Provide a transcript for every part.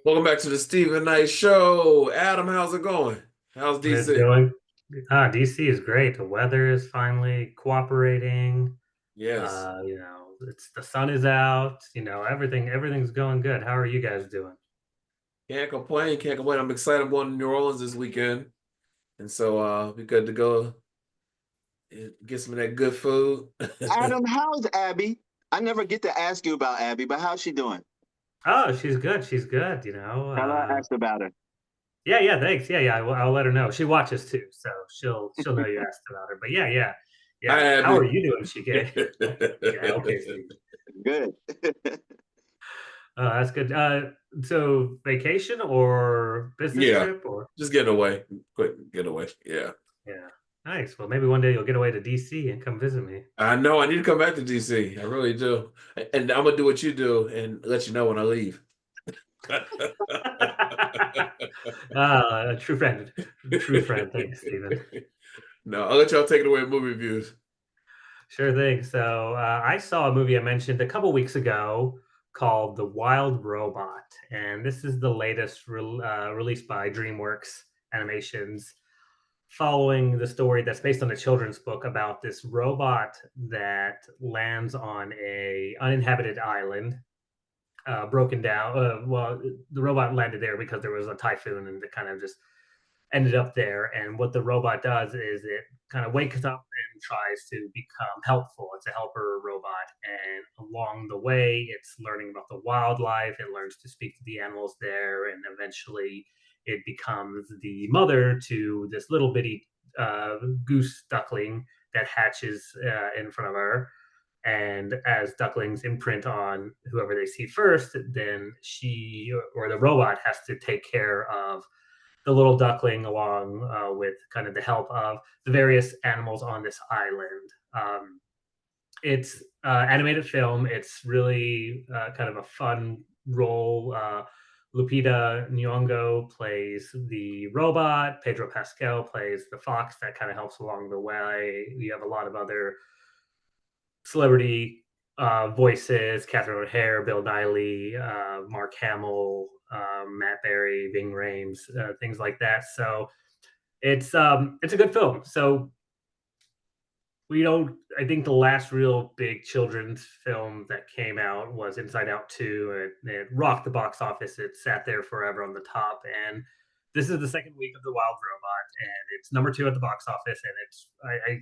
Welcome back to the Stephen Knight Show. Adam, how's it going? How's It's DC? going. DC is great. The weather is finally cooperating. Yes. It's the sun is out. Everything's going good. How are you guys doing? Can't complain. Can't complain. I'm excited. I'm going to New Orleans this weekend. And so be good to go and get some of that good food. Adam, how's Abby? I never get to ask you about Abby, but how's she doing? Oh, she's good. She's good. Tell her I asked about her. Yeah, yeah. Thanks. Yeah, yeah. I'll let her know. She watches too, so she'll know you asked about her. But yeah, yeah, Hi, yeah. How are Abby. you doing, Chike? Yeah. Okay, Steve. Good. That's good. So vacation or business Yeah. trip or? Just getting away. Quick getaway. Yeah. Yeah. Nice. Well, maybe one day you'll get away to DC and come visit me. I know I need to come back to DC. I really do. And I'm gonna do what you do and let you know when I leave. A true friend. True friend. Thanks, Stephen. No, I'll let y'all take it away with movie reviews. Sure thing. So I saw a movie I mentioned a couple weeks ago called The Wild Robot, and this is the latest released by DreamWorks Animations, following the story that's based on a children's book about this robot that lands on a uninhabited island, broken down. Well, the robot landed there because there was a typhoon, and it kind of just ended up there. And what the robot does is it kind of wakes up and tries to become helpful. It's a helper robot, and along the way, it's learning about the wildlife. It learns to speak to the animals there, and eventually, it becomes the mother to this little bitty goose duckling that hatches in front of her. And as ducklings imprint on whoever they see first, then she or the robot has to take care of the little duckling along with kind of the help of the various animals on this island. It's animated film. It's really kind of a fun role. Lupita Nyong'o plays the robot. Pedro Pascal plays the fox that kind of helps along the way. You have a lot of other celebrity voices: Catherine O'Hare, Bill Nighy, Mark Hamill, Matt Berry, Ving Rhames, things like that. So it's a good film. So we don't. I think the last real big children's film that came out was Inside Out 2. It rocked the box office. It sat there forever on the top. And this is the second week of The Wild Robot, and it's number 2 at the box office. And I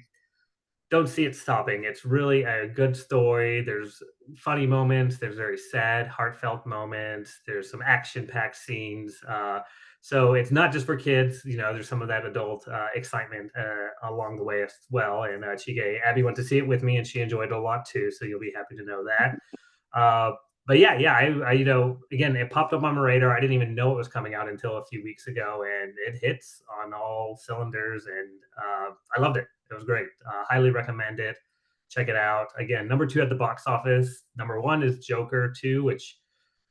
don't see it stopping. It's really a good story. There's funny moments. There's very sad, heartfelt moments. There's some action-packed scenes. So it's not just for kids. There's some of that adult excitement along the way as well. And Chige, Abby went to see it with me, and she enjoyed it a lot too. So you'll be happy to know that. But yeah, yeah, again, it popped up on my radar. I didn't even know it was coming out until a few weeks ago, and it hits on all cylinders, and I loved it. It was great. Highly recommend it. Check it out. Again, number 2 at the box office. Number 1 is Joker 2, which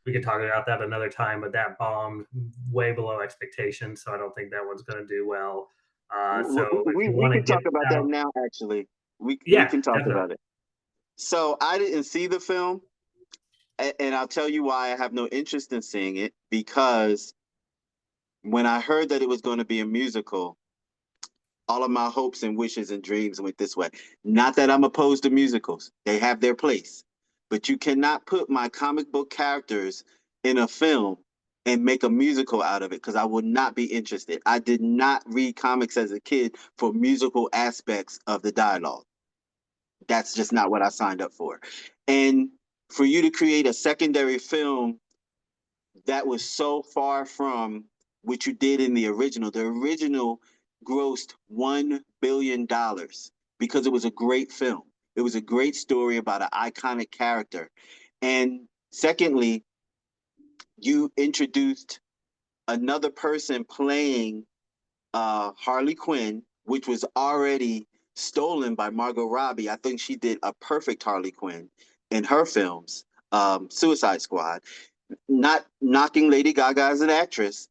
we could talk about that another time, but that bombed way below expectations, so I don't think that one's going to do well. So if you We want to can get talk about that out, now. Actually, we yeah, can talk definitely. about it. So I didn't see the film, and I'll tell you why I have no interest in seeing it. Because when I heard that it was going to be a musical, all of my hopes and wishes and dreams went this way. Not that I'm opposed to musicals; they have their place, but you cannot put my comic book characters in a film and make a musical out of it, because I would not be interested. I did not read comics as a kid for musical aspects of the dialogue. That's just not what I signed up for. And for you to create a secondary film that was so far from what you did in the original grossed $1 billion because it was a great film. It was a great story about an iconic character. And secondly, you introduced another person playing Harley Quinn, which was already stolen by Margot Robbie. I think she did a perfect Harley Quinn in her films, Suicide Squad. Not knocking Lady Gaga as an actress,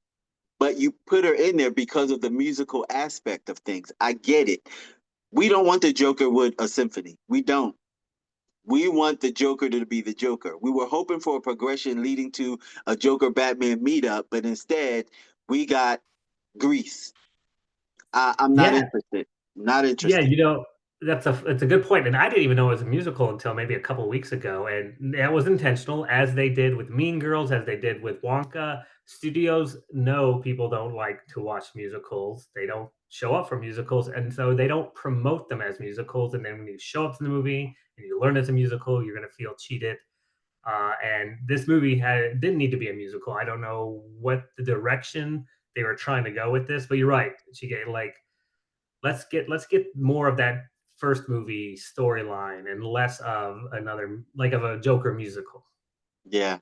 but you put her in there because of the musical aspect of things. I get it. We don't want the Joker with a symphony. We don't. We want the Joker to be the Joker. We were hoping for a progression leading to a Joker Batman meetup, but instead we got Grease. I'm not Yeah, interested. Not yeah, interested. that's a good point, and I didn't even know it was a musical until maybe a couple weeks ago, and that was intentional, as they did with Mean Girls, as they did with Wonka. Studios know people don't like to watch musicals. They don't show up for musicals, and so they don't promote them as musicals. And then when you show up to the movie and you learn it's a musical, you're gonna feel cheated. And this movie didn't need to be a musical. I don't know what the direction they were trying to go with this, but you're right. Like let's get more of that first movie storyline and less of another like of a Joker musical. Yeah.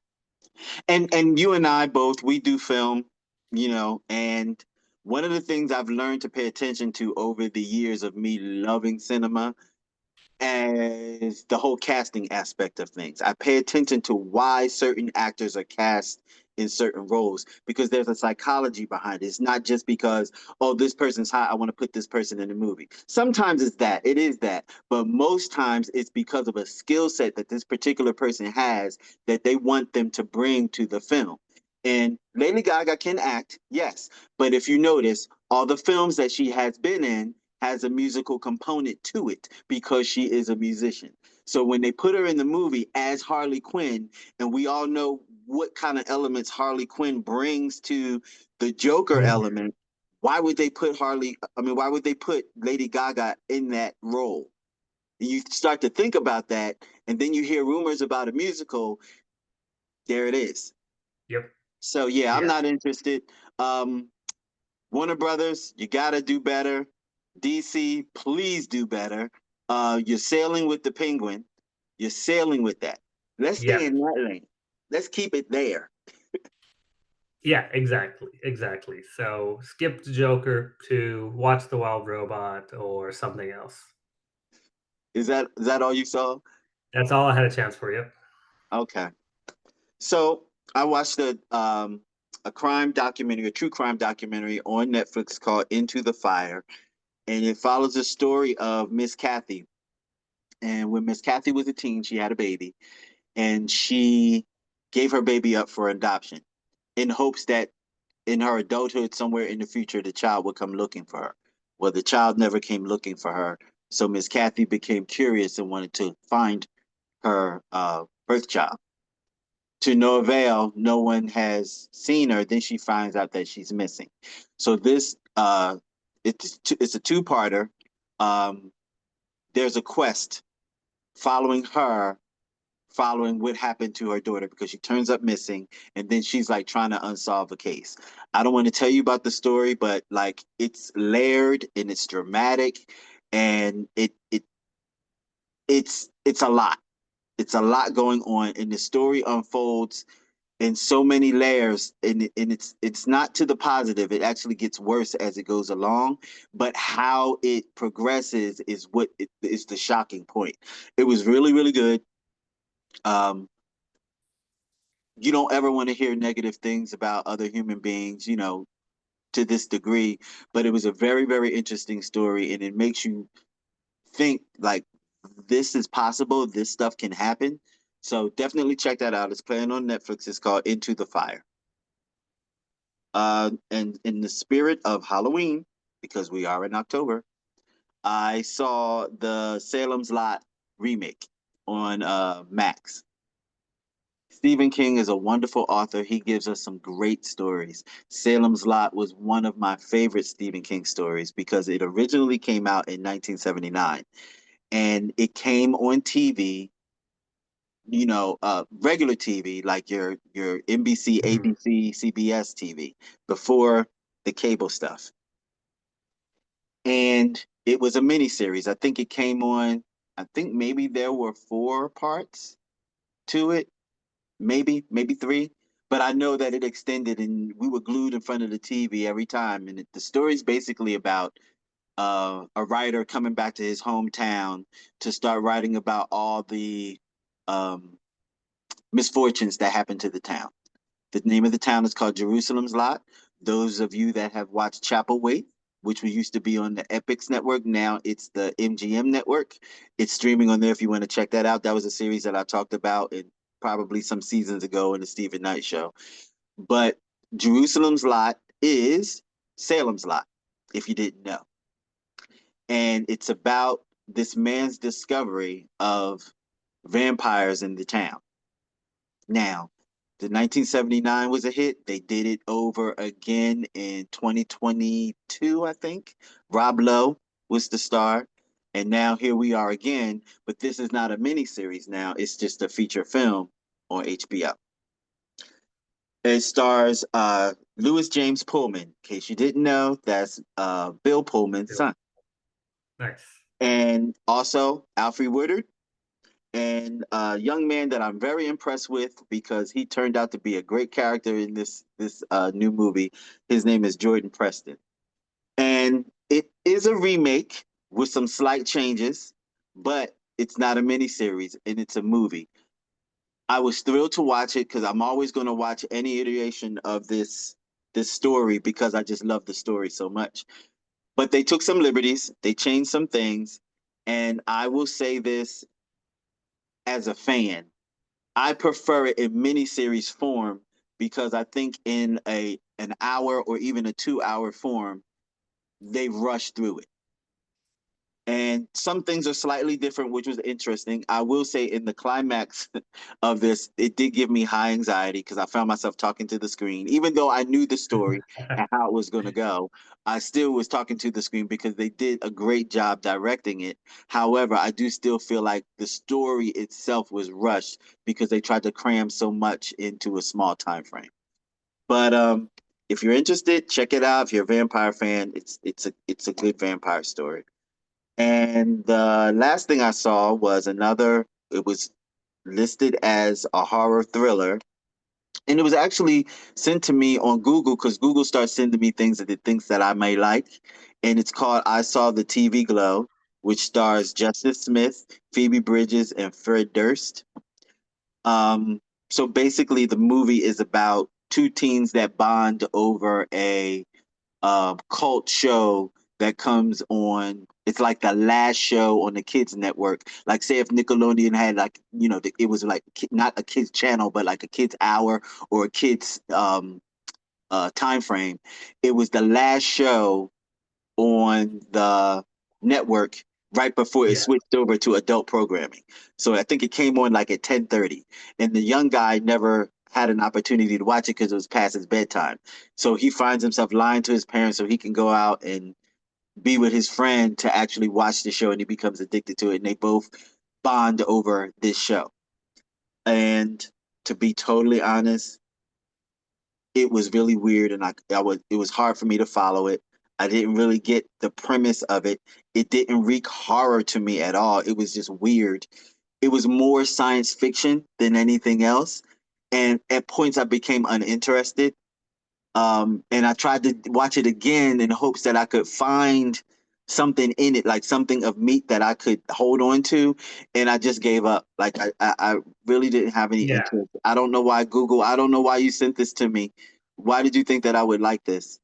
And you and I both, we do film, and one of the things I've learned to pay attention to over the years of me loving cinema as the whole casting aspect of things. I pay attention to why certain actors are cast in certain roles because there's a psychology behind it. It's not just because, oh, this person's hot, I want to put this person in the movie. Sometimes it's that, it is that, but most times it's because of a skill set that this particular person has that they want them to bring to the film. And Lady Gaga can act, yes, but if you notice, all the films that she has been in has a musical component to it because she is a musician. So when they put her in the movie as Harley Quinn, and we all know what kind of elements Harley Quinn brings to the Joker Mhm. element, why would they put why would they put Lady Gaga in that role? You start to think about that, and then you hear rumors about a musical. There it is. Yep. So yeah, I'm Yeah. not interested. Um, Warner Brothers, you got to do better. DC, please do better. You're sailing with the Penguin. You're sailing with that. Let's Yeah. stay in that lane. Let's keep it there. Yeah, exactly. So skip the Joker to watch the Wild Robot or something else. Is that all you saw? That's all I had a chance for. Yep. Okay. So I watched a crime documentary, a true crime documentary on Netflix called Into the Fire, and it follows the story of Miss Kathy. And when Miss Kathy was a teen, she had a baby, and she gave her baby up for adoption in hopes that in her adulthood, somewhere in the future, the child would come looking for her. Well, the child never came looking for her. So Miss Kathy became curious and wanted to find her birth child. To no avail, no one has seen her. Then she finds out that she's missing. So this it's a two-parter. Um, there's a quest following her, following what happened to her daughter because she turns up missing, and then she's like trying to unsolve a case. I don't want to tell you about the story, but like it's layered and it's dramatic, and it's a lot. It's a lot going on, and the story unfolds in so many layers, and it's not to the positive. It actually gets worse as it goes along, but how it progresses is what is the shocking point. It was really, really good. Um, you don't ever want to hear negative things about other human beings, to this degree, but it was a very, very interesting story, and it makes you think like this is possible, this stuff can happen. So definitely check that out. It's playing on Netflix. It's called Into the Fire. And in the spirit of Halloween, because we are in October, I saw the Salem's Lot remake on Max. Stephen King is a wonderful author. He gives us some great stories. Salem's Lot was one of my favorite Stephen King stories because it originally came out in 1979 and it came on TV, regular TV like your NBC, Mhm. ABC, CBS TV before the cable stuff. And it was a miniseries. I think it came on, I think maybe there were four parts to it, maybe three. But I know that it extended and we were glued in front of the TV every time. And the story's basically about a writer coming back to his hometown to start writing about all the um, misfortunes that happened to the town. The name of the town is called Jerusalem's Lot. Those of you that have watched Chapel Wait which used to be on the Epix network. Now it's the MGM network. It's streaming on there if you want to check that out. That was a series that I talked about in probably some seasons ago in the Stephen Knight show. But Jerusalem's Lot is Salem's Lot, if you didn't know. And it's about this man's discovery of vampires in the town. Now, the 1979 was a hit. They did it over again in 2022, I think. Rob Lowe was the star. And now here we are again, but this is not a miniseries now. It's just a feature film on HBO. It stars Louis James Pullman. In case you didn't know, that's Bill Pullman's son. Nice. And also Alfre Woodard, and a young man that I'm very impressed with because he turned out to be a great character in this new movie. His name is Jordan Preston. And it is a remake with some slight changes, but it's not a miniseries and it's a movie. I was thrilled to watch it because I'm always going to watch any iteration of this story because I just love the story so much. But they took some liberties, they changed some things, and I will say this as a fan, I prefer it in miniseries form because I think in an hour or even a 2-hour form, they rush through it. And some things are slightly different, which was interesting. I will say in the climax of this, it did give me high anxiety because I found myself talking to the screen. Even though I knew the story and how it was going to go, I still was talking to the screen because they did a great job directing it. However, I do still feel like the story itself was rushed because they tried to cram so much into a small time frame. But if you're interested, check it out. If you're a vampire fan, it's a good vampire story. And the last thing I saw was it was listed as a horror thriller. And it was actually sent to me on Google because Google starts sending me things that it thinks that I may like. And it's called I Saw the TV Glow, which stars Justice Smith, Phoebe Bridges, and Fred Durst. So basically the movie is about two teens that bond over a cult show that comes on. It's like the last show on the kids network. Like say if Nickelodeon had it was like not a kids channel, but like a kids hour or a kids time frame. It was the last show on the network right before it switched over to adult programming. So I think it came on like at 10:30, and the young guy never had an opportunity to watch it because it was past his bedtime. So he finds himself lying to his parents so he can go out and be with his friend to actually watch the show, and he becomes addicted to it, and they both bond over this show. And to be totally honest, it was really weird, and it was hard for me to follow it. I didn't really get the premise of it. It didn't reek horror to me at all. It was just weird. It was more science fiction than anything else. And at points I became uninterested. And I tried to watch it again in hopes that I could find something in it, like something of meat that I could hold on to. And I just gave up. Like I really didn't have any interest. I don't know why Google, I don't know why you sent this to me. Why did you think that I would like this?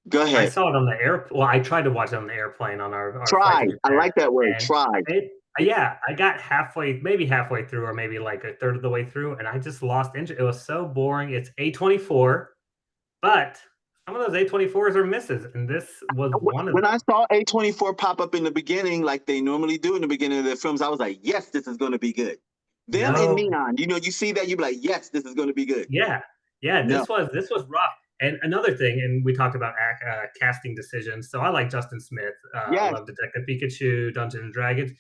Go ahead. I saw it on the air. Well, I tried to watch it on the airplane on our flight Tried. to Japan, I like that word. Tried. I got maybe halfway through, or maybe like a third of the way through, and I just lost interest. It was so boring. It's A24, but some of those A24s are misses, and this was one of them. When I saw A24 pop up in the beginning, like they normally do in the beginning of their films, I was like, yes, this is going to be good. Them and Neon, you see that, you be like, yes, this is going to be good. Yeah. This was rough. And another thing, and we talked about casting decisions. So I like Justin Smith. I love Detective Pikachu, Dungeons and Dragons.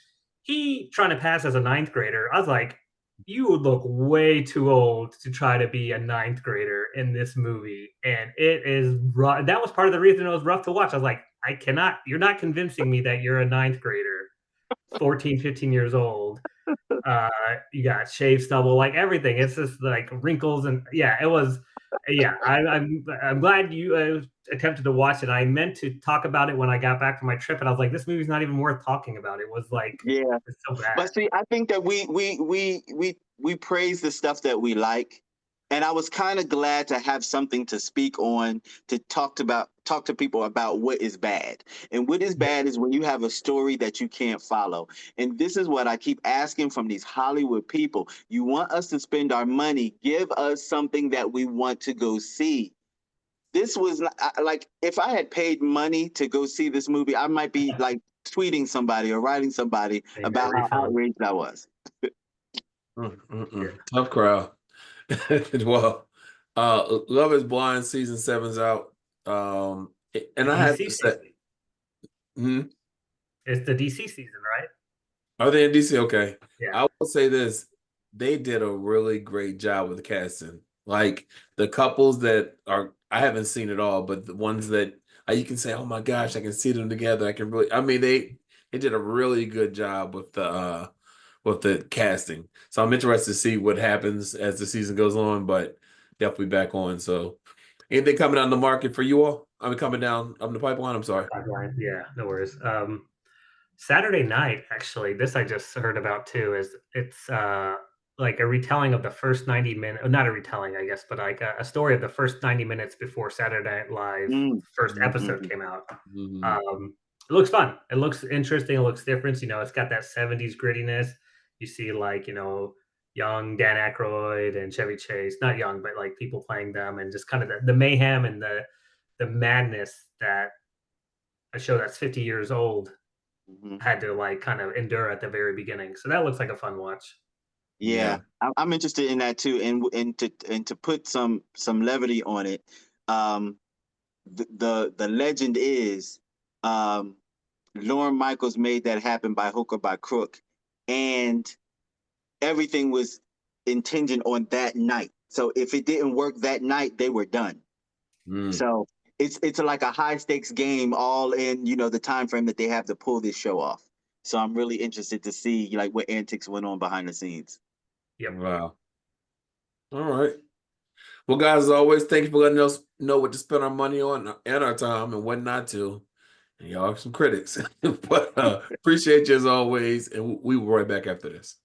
He trying to pass as a ninth grader. I was like, you would look way too old to try to be a ninth grader in this movie. And it is rough. That was part of the reason it was rough to watch. I was like, you're not convincing me that you're a ninth grader, 14, 15 years old. You got shaved stubble, like everything. It's just like wrinkles, and it was. I'm glad you attempted to watch it. I meant to talk about it when I got back from my trip, and I was like, this movie's not even worth talking about. It was like, it's so bad. But see, I think that we praise the stuff that we like. And I was kind of glad to have something to speak on, to talk to people about what is bad. And what is bad is when you have a story that you can't follow. And this is what I keep asking from these Hollywood people. You want us to spend our money, give us something that we want to go see. This was like, if I had paid money to go see this movie, I might be like tweeting somebody or writing somebody Maybe a about how refund. outraged I was. Tough crowd. Well, Love is Blind season 7's out. And I have DC to say, season. It's the DC season, right? are they in DC? Okay. Yeah. I will say this. They did a really great job with the casting. Like the couples that are, I haven't seen it all, but the ones that you can say, oh my gosh, I can see them together. I can really, I mean, they did a really good job with the casting. So I'm interested to see what happens as the season goes on, but definitely back on. So anything coming down the market for you all? I mean, coming down up the pipeline. I'm sorry. Pipeline. Yeah, no worries. Saturday night, actually, this I just heard about too. It's like a retelling of the first 90 minutes, not a retelling, I guess, but like a story of the first 90 minutes before Saturday Night Live first episode came out. It looks fun. It looks interesting. It looks different. You know, it's got that 70s grittiness. You see, like, you know, young Dan Aykroyd and Chevy Chase, not young, but like people playing them, and just kind of the mayhem and the madness that a show that's 50 years old had to like kind of endure at the very beginning. So that looks like a fun watch. Yeah, I'm interested in that too, and to put some levity on it. The legend is, Lorne Michaels made that happen by hook or by crook, and everything was contingent on that night. So if it didn't work that night, they were done. So it's like a high stakes game, all in, you know, the time frame that they have to pull this show off. So I'm really interested to see like what antics went on behind the scenes. Yep. Wow. All right. Well, guys, as always, thank you for letting us know what to spend our money on and our time and what not to. And y'all are some critics, but appreciate you as always. And we will be right back after this.